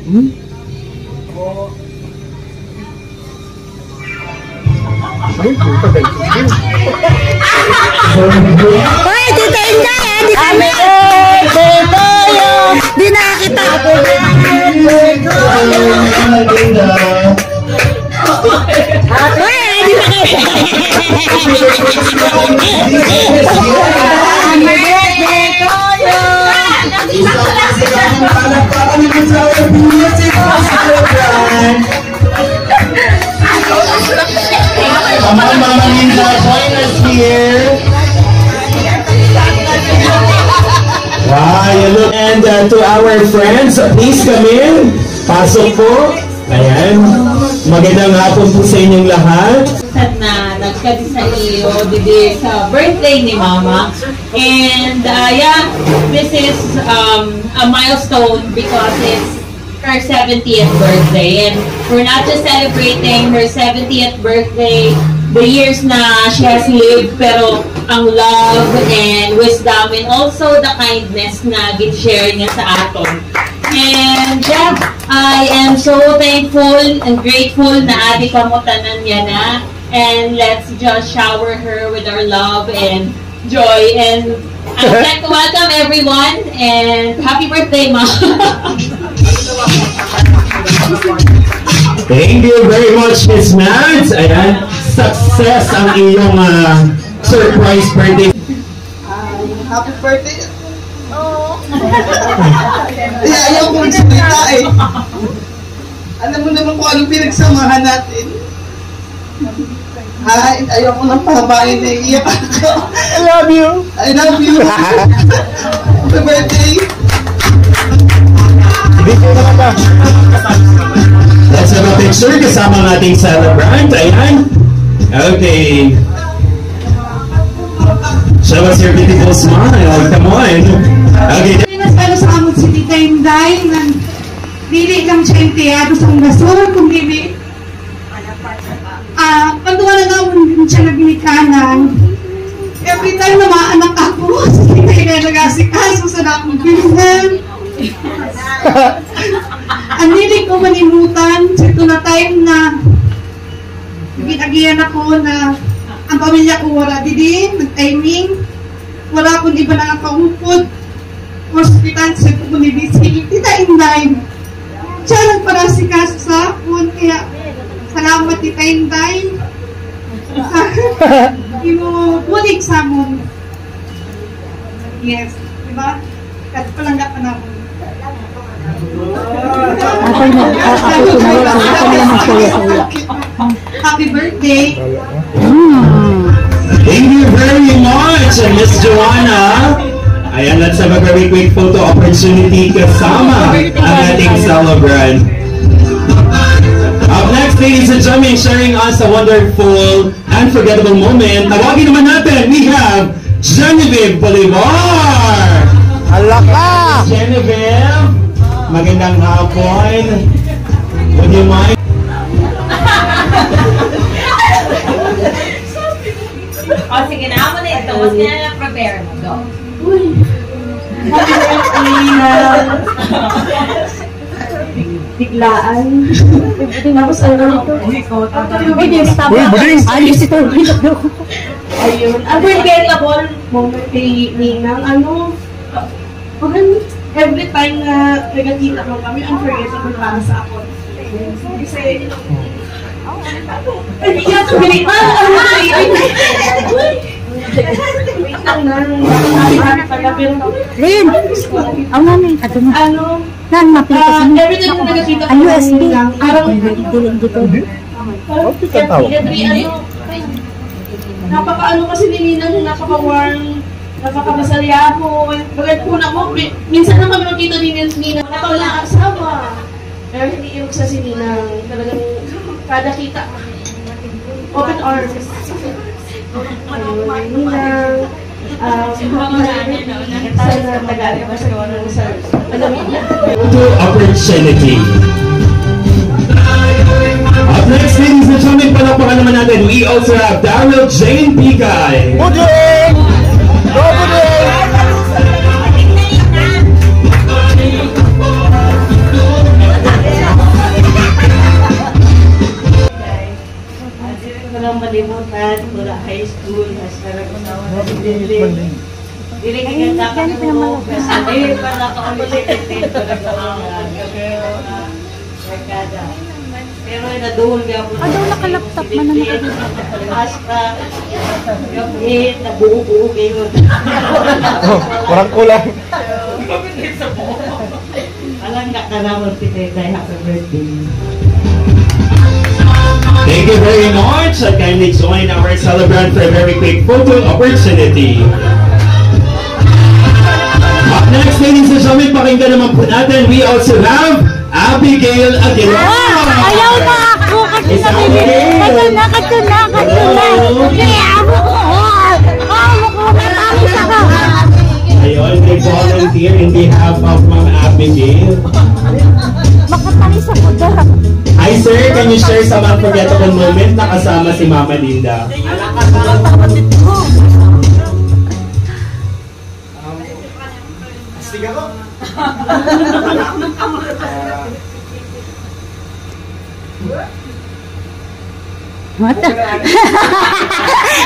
Hoy, Tita Inday, di kami. Di nakakita. Hoy, di Come on, Mama Linda, join us here. Wow, you look. And to our friends, please come in. Pasok po. Ayan. Magandang hapon po sa inyong lahat. Na nagkadi sa iyo didi sa birthday ni Mama. And yeah, this is a milestone because it's her 70th birthday. And we're not just celebrating her 70th birthday, the years na she has lived, pero ang love and wisdom and also the kindness na gin-share niya sa aton. And yeah, I am so thankful and grateful na ati pamutanan niya na. And let's just shower her with our love and joy. And I'd like to welcome everyone and happy birthday, Ma! Thank you very much, Miss Mads. Ayan, success ang iyong surprise birthday. Happy birthday! Ayaw ko magsalita eh. Alam mo naman kung anong pinagsamahan natin. Ay, ayaw ko nang pahabain na iiyak ako. I love you. I love you. Happy birthday. Let's have a picture kasama ng ating celebrant. Ayan. Okay. Show us your beautiful smile. Come on. Okay. Pero sa amot si Tita Inday, dili lang siya entiyado sa gasol, kung dili, panduwa na naman din siya nagnikanan. Every time na maanak ako, si Tita Inday nag-asikaso sa nakong bilhan. Ang hindi ko manimutan, ito na time na ginagiyan ako na ang pamilya ko wala din, nag-timing, wala akong iba na nakahupod. Hospital sa Comunidisi, Tita Inday. Siya nagparasikas sa akin, kaya salamat Tita Inday. Inubulig sa amin. Yes, diba? At palangga pa naman. Happy birthday. Thank you very much, Miss Joanna. Ayan, let's have a very quick photo opportunity kasama ang ating celebrant. Up next, ladies and gentlemen, sharing us a wonderful, unforgettable moment. Tawagin naman natin, we have Genevieve Bolivar! Alaka! Genevieve, magandang hapon. Would you mind? O sige na, ako na ito. Mas prepare mo. Go. Biglaan. Tapos ano ito? Buding! Ayos ito. Ayun. Unforgettable moment kay Ninang. Every time na nagkakita mo kami, unforgettable para sa ako. Kasi, hindi nga ito binigman. Lin! Ang namin. Nan, mapilitas mo. Every time na nagkakita mo kami Ninang, parang napaka-ano kasi ni Ninang, napaka-warm, napaka-masaliyaho. Bagay po na mo, minsan na kami makita ni Ninang, napaka-walang asawa. Pero hindi yung sa si Ninang, talagang kada kita, open arms. Ninang, sana tagali ba sa gawa sa alamig niya? Opportunity. Up next, ladies and gentlemen, palakpakan naman natin, we also have Daryl Jane Pigay. Buding! Go, Buding! Kaya pinamalabas. Eh, pala ka ulit dito na sa pero naduhol ka po. Daw nakalaptop man na Hasta, gabit, nabuo-buo kayo. Kurang kulang. Alang ka naman pitay, happy birthday. Thank you very much. I kindly join our celebrant for a very quick photo opportunity. Up next, ladies and gentlemen, pakinggan naman po natin, we also have Abigail Aguilar. Ayaw na ako kasi katuna. Kaya amo ko matapos ako. Ayun, they volunteer in behalf of Ma'am Abigail. Makatalis ako daw. Hi sir, can you share some unforgettable moment na kasama si Mama Linda? Astig ako. Mata.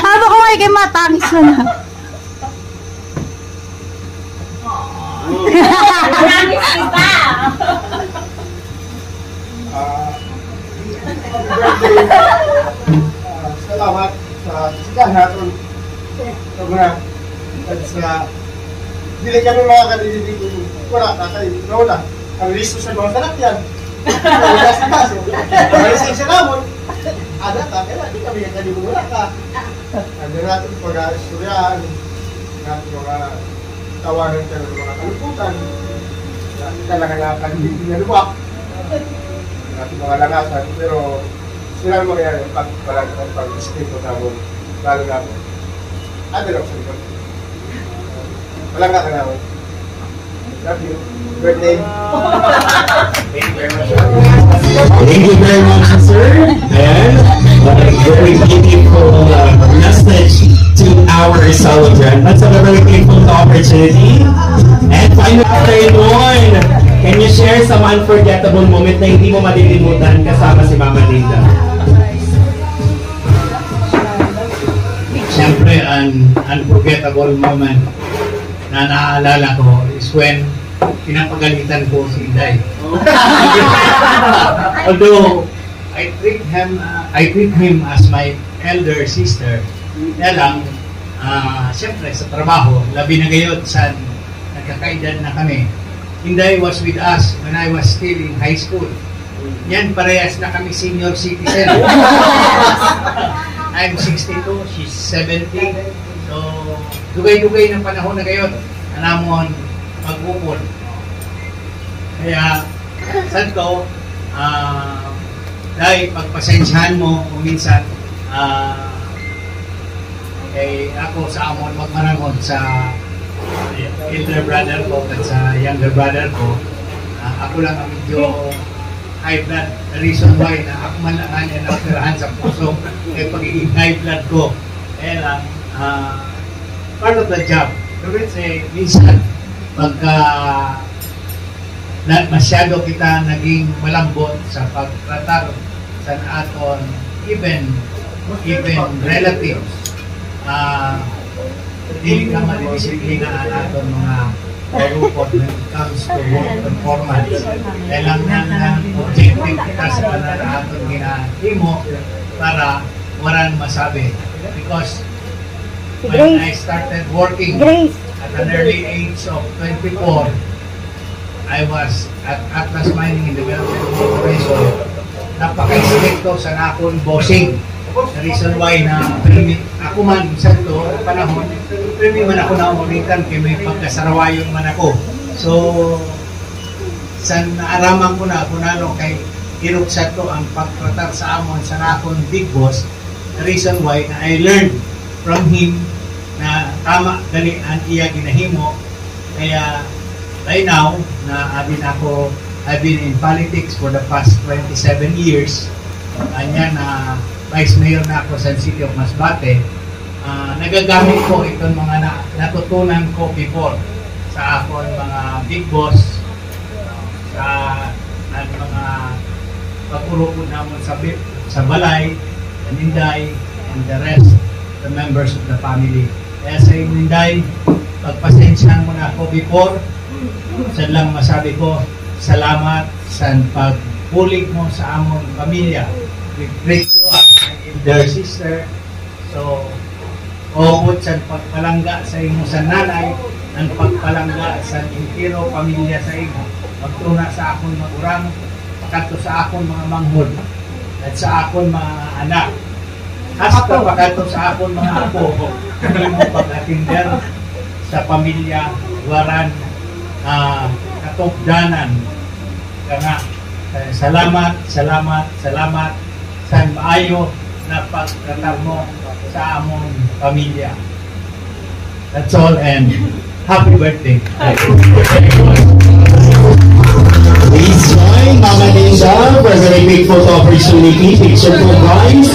Amo ko ay kay matangis na. Salamat sa natin. Sobrang at sa hindi kami mga kanilibig wala wala ang listo sa mga salakyan wala sa kaso ang lisensya naman ada ta kaya di kami kanilibig wala ka ano natin pag-asuryahan natin mga tawanan ka ng mga kaluputan talaga na kanilibig na luwak natin mga langasan pero sila mo kaya yung pag-stito namin lalo natin ada lang sa likod wala nga ka naman. Love you. Birthday. Thank you very much, sir. And what a very beautiful message to our celebrant. Let's have a very beautiful opportunity. And finally, Raymond, can you share some unforgettable moment na hindi mo malilimutan kasama si Mama Linda? Siyempre, an unforgettable moment na naaalala ko is when pinapagalitan ko si Inday. Although I treat him as my elder sister, kaya lang, siyempre sa trabaho, labi na gayon sa nagkakaedad na kami. Inday was with us when I was still in high school. Yan, parehas na kami senior citizen. I'm 62, she's 70. So, dugay-dugay ng panahon na ngayon, alamon mag-upon. Kaya, saan ko, dahil pagpasensyahan mo, kung minsan, ako sa amon magmarangon sa elder brother ko at sa younger brother ko, ako lang ang medyo high blood. The reason why na ako man lang ang naoperahan sa puso ay pagiging high blood ko. Kaya lang, part of the job. So let's say, minsan, pagka masyado kita naging malambot sa pagtratar sa aton, even relatives, hindi ka madidisiplina ang aton mga korupot when it comes to work performance. Kailang na objective kita sa pananaton ginahimo para walang masabi. Because when I started working at an early age of 24, I was at Atlas Mining and Development Corporation. Napaka-stricto sa nakon bossing. The reason why na permit ako man sa ito panahon, permit man ako na umulitan kaya may pagkasarawayon man ako. So, sa naaraman ko na kung ano kay iruksa to ang pagtratar sa amon sa nakon big boss. The reason why na I learned from him na tama gali ang iya ginahimo. Kaya right now na I've been in politics for the past 27 years. Anya na Vice Mayor na ako sa City of Masbate. Nagagamit ko itong mga natutunan ko before sa akong mga big boss, sa mga pagpurupod naman sa balay, sa Ninday, and the rest, the members of the family. Kaya sa Ninday, pagpasensyahan mo na ako before. Sa lang masabi ko, salamat sa pagpulig mo sa among pamilya. We greet you as my elder sister. So, obot sa pagpalangga sa imo sa nanay, ang pagpalangga sa intiro pamilya sa imo. Pagtuna sa akon mga urang, pagkato sa akon mga manghod, at sa akon mga anak. Hasta pagkato sa akon mga apo, hindi mo pag-atinder sa pamilya, waran, katugdanan. Kaya salamat sa maayo na pagtratar mo sa among pamilya. That's all, and happy birthday. Please join Mama Linda for a very quick photo opportunity. Picture po, guys.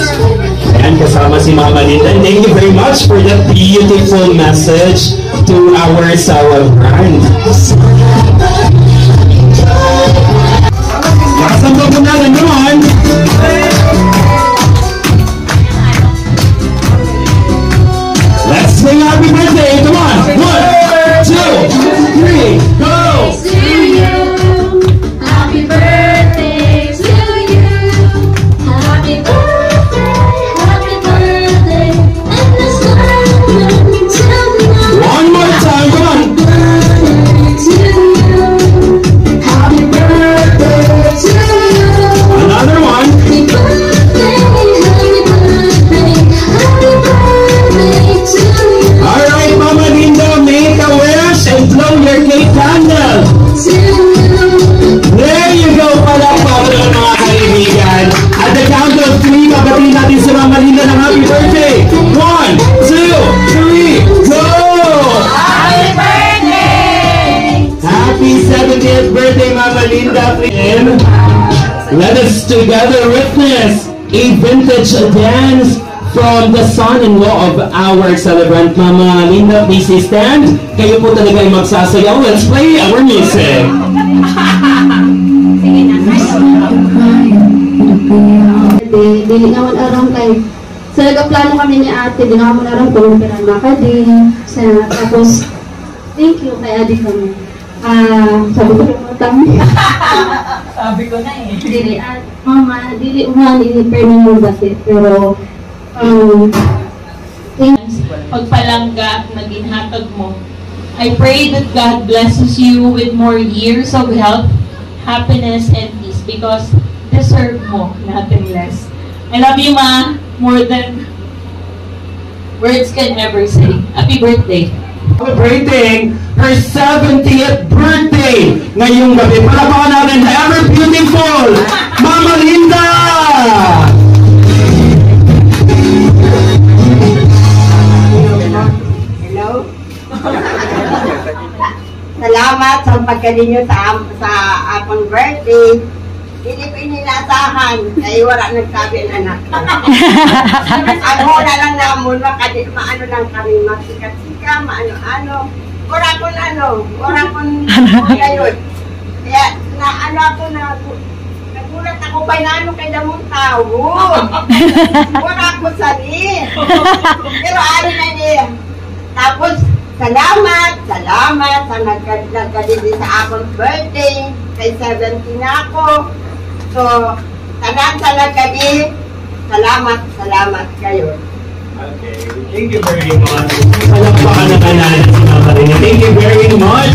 Ayan, kasama si Mama Linda. And thank you very much for that beautiful message to our celebrant. Nakasamba po na naman. Let's sing happy birthday. Come on. 1, 2, 3, go! To you, happy birthday to you, happy birthday, and this moment till now. One more time, come on. To you, happy birthday to you, Another one. happy birthday, happy birthday, happy birthday to you. All right, Mama Linda, make a wish and blow your cake candle. There you go, palakpak na mga kaibigan. At the count of 3, mabatiin natin si Mama Linda ng happy birthday. 1, 2, 3, go! Happy birthday! Happy 70th birthday, Mama Linda. And let us together witness a vintage dance from the son-in-law of our celebrant, Mama Linda. Please stand. Kayo po talaga ay magsasayaw. Let's play our music. Dili naman arang kay sa nagaplano kami ni ate, di naman arang kung pirama ka din. Tapos, thank you kay adi kami. Sabi ko lumutang. Sabi ko na eh. Dili, mama, dili uman, dili permin mo dati. Pero, Pagpalangga na ginhatag mo. I pray that God blesses you with more years of health, happiness, and peace because deserve mo, nothing less. I love you, Ma, more than words can ever say. Happy birthday. Celebrating her 70th birthday ngayong gabi. Palapakan natin the ever beautiful Mama Linda! Hello? Salamat sa pagkalinyo sa akong birthday. Hindi ko inilasahan, kaya wala nagsabi ang anak ko. Ako na lang namon, maano lang kami, magsika-sika, maano-ano. Wala kong ngayon. Kaya, nagulat ako pa na ano kay damong tao. Wala ko sali. Pero ano na niya. Tapos, salamat sa nagkadili sa akong birthday. Kay 70 na ako. So, tanan sa nagkadi, salamat kayo. Okay, thank you very much. Palakpakan naman natin si Mama Linda. Thank you very much.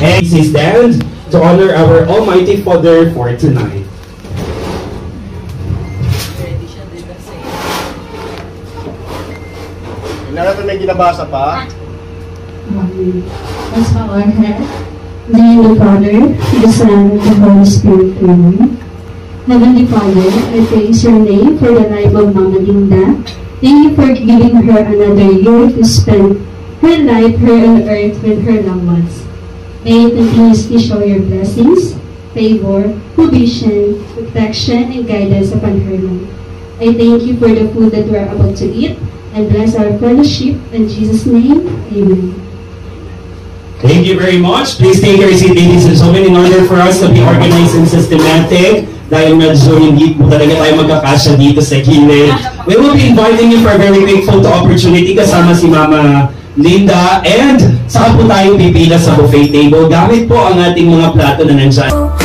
And please stand to honor our Almighty Father for tonight. Hindi natin may ginabasa pa. Let's bow our head. In the name of the Father, the Son, and the Holy Spirit, Amen. Heavenly Father, I praise your name for the life of Mama Linda. Thank you for giving her another year to spend her life here on earth with her loved ones. May you continuously show your blessings, favor, provision, protection, and guidance upon her life. I thank you for the food that we are about to eat, and bless our fellowship. In Jesus' name, Amen. Thank you very much. Please take your seat, ladies and gentlemen, in order for us to be organized and systematic. Dahil medyo hindi po talaga tayo magkakasya dito sa gilid. We will be inviting you for a very quick photo opportunity kasama si Mama Linda, and saka po tayo pipila sa buffet table. Gamit po ang ating mga plato na nandyan.